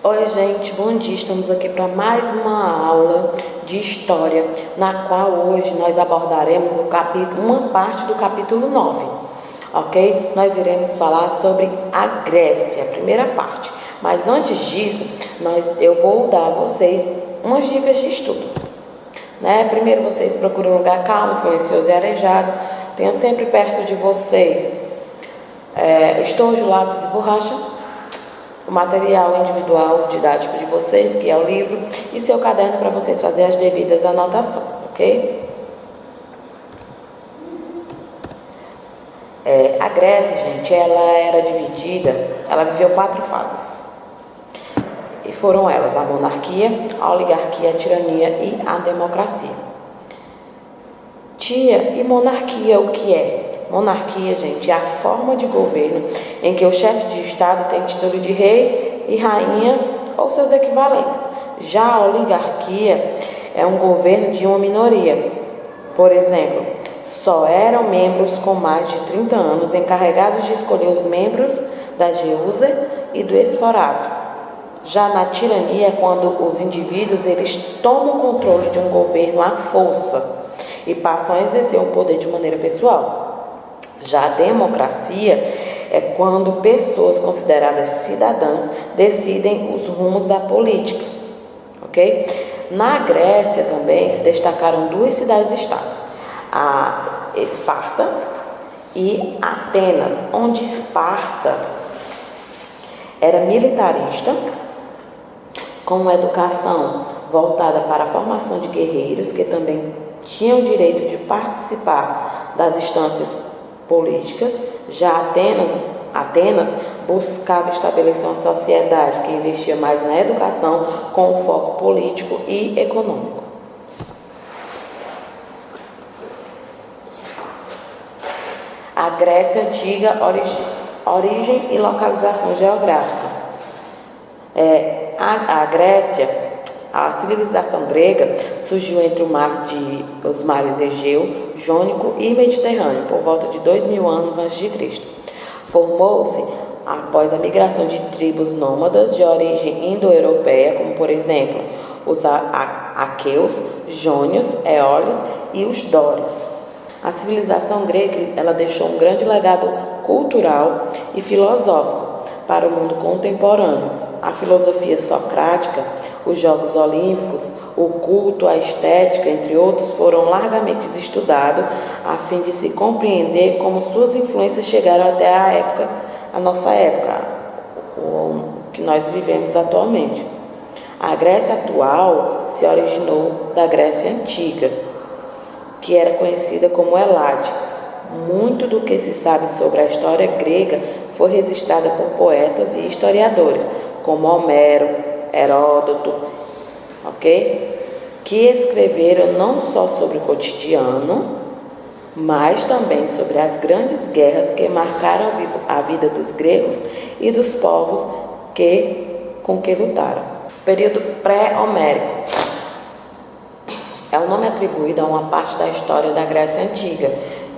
Oi gente, bom dia, estamos aqui para mais uma aula de história, na qual hoje nós abordaremos uma parte do capítulo 9, ok? Nós iremos falar sobre a Grécia, a primeira parte, mas antes disso, eu vou dar a vocês umas dicas de estudo, né? Primeiro vocês procuram um lugar calmo, silencioso e arejado, tenha sempre perto de vocês estojo, lápis e borracha, o material individual didático de vocês, que é o livro, e seu caderno para vocês fazerem as devidas anotações, ok? A Grécia, gente, ela viveu 4 fases. E foram elas: a monarquia, a oligarquia, a tirania e a democracia. E monarquia, o que é? Monarquia, gente, é a forma de governo em que o chefe de Estado tem título de rei e rainha ou seus equivalentes. Já a oligarquia é um governo de uma minoria. Por exemplo, só eram membros com mais de 30 anos encarregados de escolher os membros da Geuser e do Esforato. Já na tirania é quando os indivíduos eles tomam o controle de um governo à força e passam a exercer o poder de maneira pessoal. Já a democracia é quando pessoas consideradas cidadãs decidem os rumos da política, ok? Na Grécia também se destacaram 2 cidades-estados, a Esparta e Atenas, onde Esparta era militarista, com uma educação voltada para a formação de guerreiros que também tinham o direito de participar das instâncias políticas. Já Atenas buscava estabelecer uma sociedade que investia mais na educação com um foco político e econômico. A Grécia Antiga, origem e localização geográfica. A civilização grega surgiu entre os mares Egeu, Jônico e Mediterrâneo, por volta de 2000 anos a.C. Formou-se após a migração de tribos nômadas de origem indo-europeia, como por exemplo os aqueus, jônios, eólios e os dórios. A civilização grega ela deixou um grande legado cultural e filosófico para o mundo contemporâneo. A filosofia socrática, os Jogos Olímpicos, o culto, a estética, entre outros, foram largamente estudados a fim de se compreender como suas influências chegaram até a nossa época, o que nós vivemos atualmente. A Grécia atual se originou da Grécia Antiga, que era conhecida como Elade. Muito do que se sabe sobre a história grega foi registrada por poetas e historiadores, como Homero, Heródoto, ok? Que escreveram não só sobre o cotidiano, mas também sobre as grandes guerras que marcaram a vida dos gregos e dos povos com que lutaram. Período pré-homérico é o nome atribuído a uma parte da história da Grécia Antiga,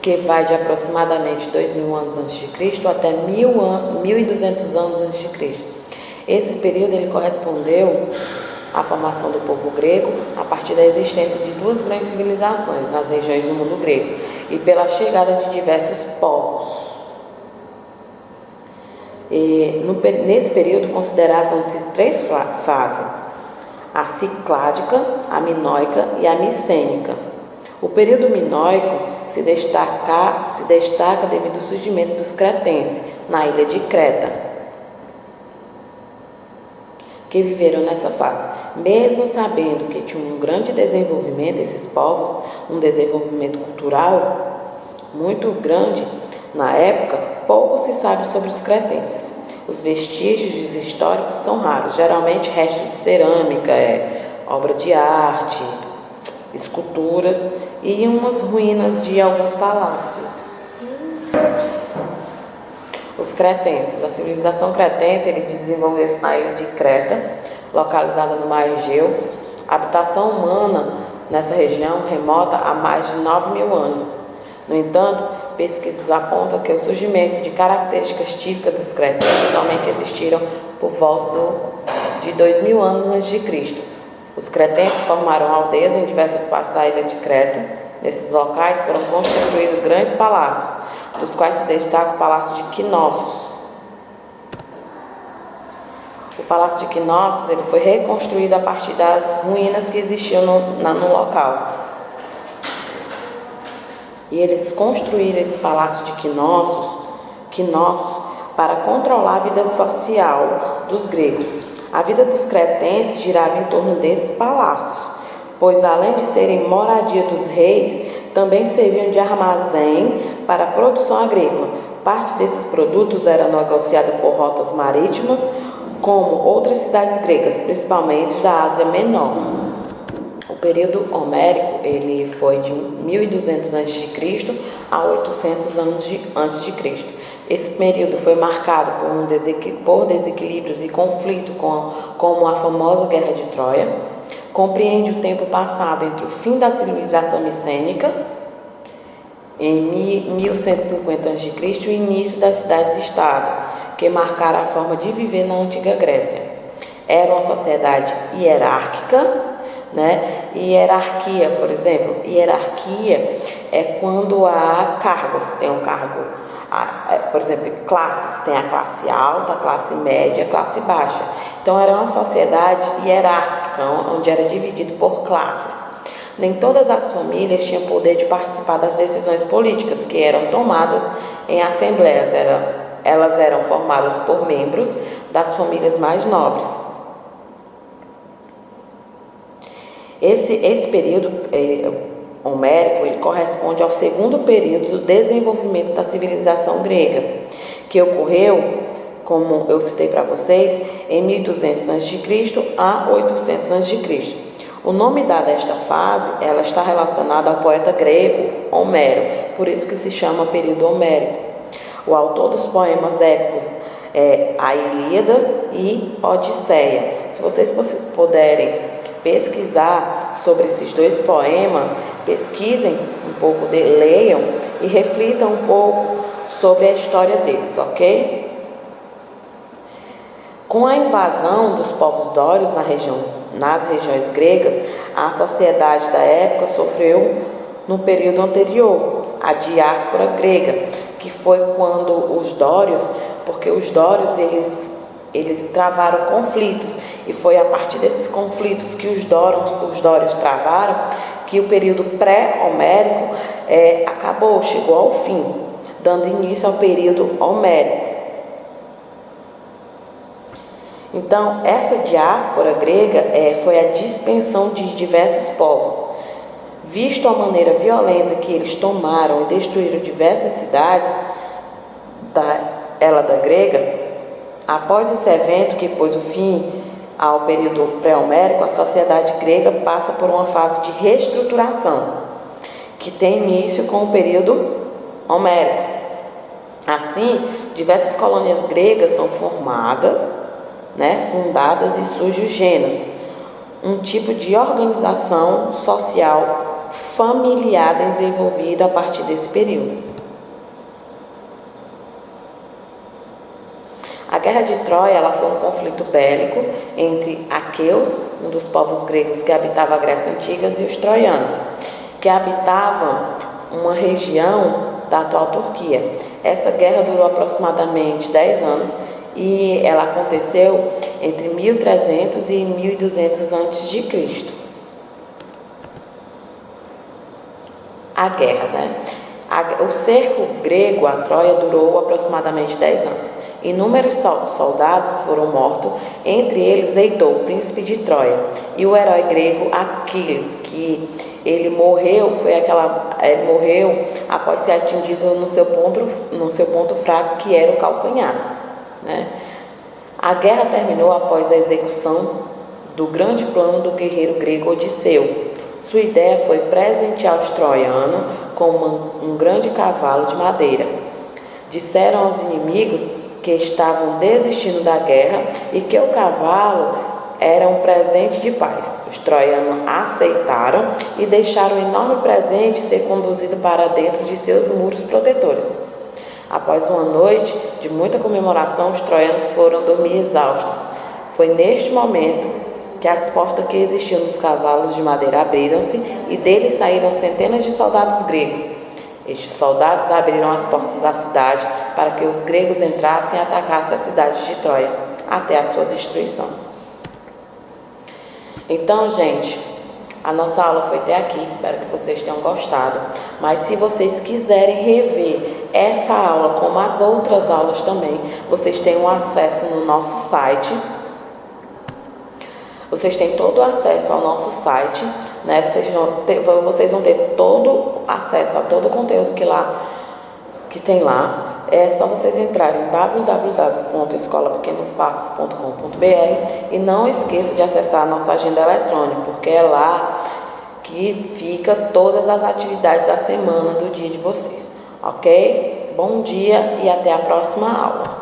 que vai de aproximadamente 2000 anos a.C. até 1200 anos a.C. Esse período ele correspondeu à formação do povo grego a partir da existência de 2 grandes civilizações nas regiões do mundo grego e pela chegada de diversos povos. Nesse período consideravam-se 3 fases: a cicládica, a minoica e a micênica. O período minoico se destaca devido ao surgimento dos cretenses na ilha de Creta, que viveram nessa fase. Mesmo sabendo que tinham um grande desenvolvimento, esses povos, um desenvolvimento cultural muito grande na época, pouco se sabe sobre os cretenses. Os vestígios históricos são raros, geralmente restos de cerâmica, obra de arte, esculturas e umas ruínas de alguns palácios. Os cretenses. A civilização cretense desenvolveu-se na ilha de Creta, localizada no mar Egeu. A habitação humana nessa região remota a mais de 9.000 anos. No entanto, pesquisas apontam que o surgimento de características típicas dos cretenses somente existiram por volta do de 2000 anos antes de Cristo. Os cretenses formaram aldeias em diversas partes da ilha de Creta. Nesses locais foram construídos grandes palácios, dos quais se destaca o Palácio de Knossos. O Palácio de Knossos ele foi reconstruído a partir das ruínas que existiam no local. E eles construíram esse Palácio de Knossos para controlar a vida social dos gregos. A vida dos cretenses girava em torno desses palácios, pois além de serem moradia dos reis, também serviam de armazém para a produção agrícola. Parte desses produtos era negociada por rotas marítimas, como outras cidades gregas, principalmente da Ásia Menor. O período homérico ele foi de 1200 a.C. a 800 anos antes de Cristo. Esse período foi marcado por desequilíbrios e conflito como a famosa Guerra de Troia. Compreende o tempo passado entre o fim da civilização micênica, em 1150 a.C., e o início das cidades-estado, que marcaram a forma de viver na antiga Grécia. Era uma sociedade hierárquica, né? Hierarquia, por exemplo, hierarquia é quando há cargos, tem um cargo, por exemplo, classes, tem a classe alta, a classe média, a classe baixa. Então era uma sociedade hierárquica, onde era dividido por classes. Nem todas as famílias tinham poder de participar das decisões políticas que eram tomadas em assembleias. Elas eram formadas por membros das famílias mais nobres. Esse período homérico ele corresponde ao segundo período do desenvolvimento da civilização grega, que ocorreu, como eu citei para vocês, em 1200 a.C. a 800 a.C. O nome dado a esta fase, ela está relacionada ao poeta grego Homero, por isso que se chama período homérico. O autor dos poemas épicos é a Ilíada e Odisseia. Se vocês puderem pesquisar sobre esses dois poemas, pesquisem um pouco, leiam e reflitam um pouco sobre a história deles, ok? Com a invasão dos povos dórios nas regiões gregas, a sociedade da época sofreu no período anterior, a diáspora grega, que foi quando os dórios, porque os dórios eles travaram conflitos, e foi a partir desses conflitos que os dórios travaram que o período pré-homérico chegou ao fim, dando início ao período homérico. Então, essa diáspora grega foi a dispersão de diversos povos. Visto a maneira violenta que eles tomaram e destruíram diversas cidades da grega, após esse evento que pôs o fim ao período pré-homérico, a sociedade grega passa por uma fase de reestruturação, que tem início com o período homérico. Assim, diversas colônias gregas são formadas, fundadas, e surge os gêneros, um tipo de organização social familiar desenvolvida a partir desse período. A Guerra de Troia ela foi um conflito bélico entre aqueus, um dos povos gregos que habitava a Grécia Antiga, e os troianos, que habitavam uma região da atual Turquia. Essa guerra durou aproximadamente 10 anos e ela aconteceu entre 1300 e 1200 a.C. A guerra, o cerco grego a Troia durou aproximadamente 10 anos. Inúmeros soldados foram mortos, entre eles Heitor, príncipe de Troia, e o herói grego Aquiles, que ele morreu após ser atingido no seu ponto fraco, que era o calcanhar. A guerra terminou após a execução do grande plano do guerreiro grego Odisseu. Sua ideia foi presentear os troianos com um grande cavalo de madeira. Disseram aos inimigos que estavam desistindo da guerra e que o cavalo era um presente de paz. Os troianos aceitaram e deixaram o enorme presente ser conduzido para dentro de seus muros protetores. Após uma noite de muita comemoração, os troianos foram dormir exaustos. Foi neste momento que as portas que existiam nos cavalos de madeira abriram-se e deles saíram centenas de soldados gregos. Estes soldados abriram as portas da cidade para que os gregos entrassem e atacassem a cidade de Troia, até a sua destruição. Então, gente, a nossa aula foi até aqui, espero que vocês tenham gostado. Mas se vocês quiserem rever essa aula, como as outras aulas também, vocês têm um acesso no nosso site. Vocês têm todo o acesso ao nosso site, né? Vocês vão ter todo acesso a todo o conteúdo que tem lá. É só vocês entrarem em www.escolapequenospassos.com.br e não esqueça de acessar a nossa agenda eletrônica, porque é lá que fica todas as atividades da semana do dia de vocês, ok? Bom dia e até a próxima aula.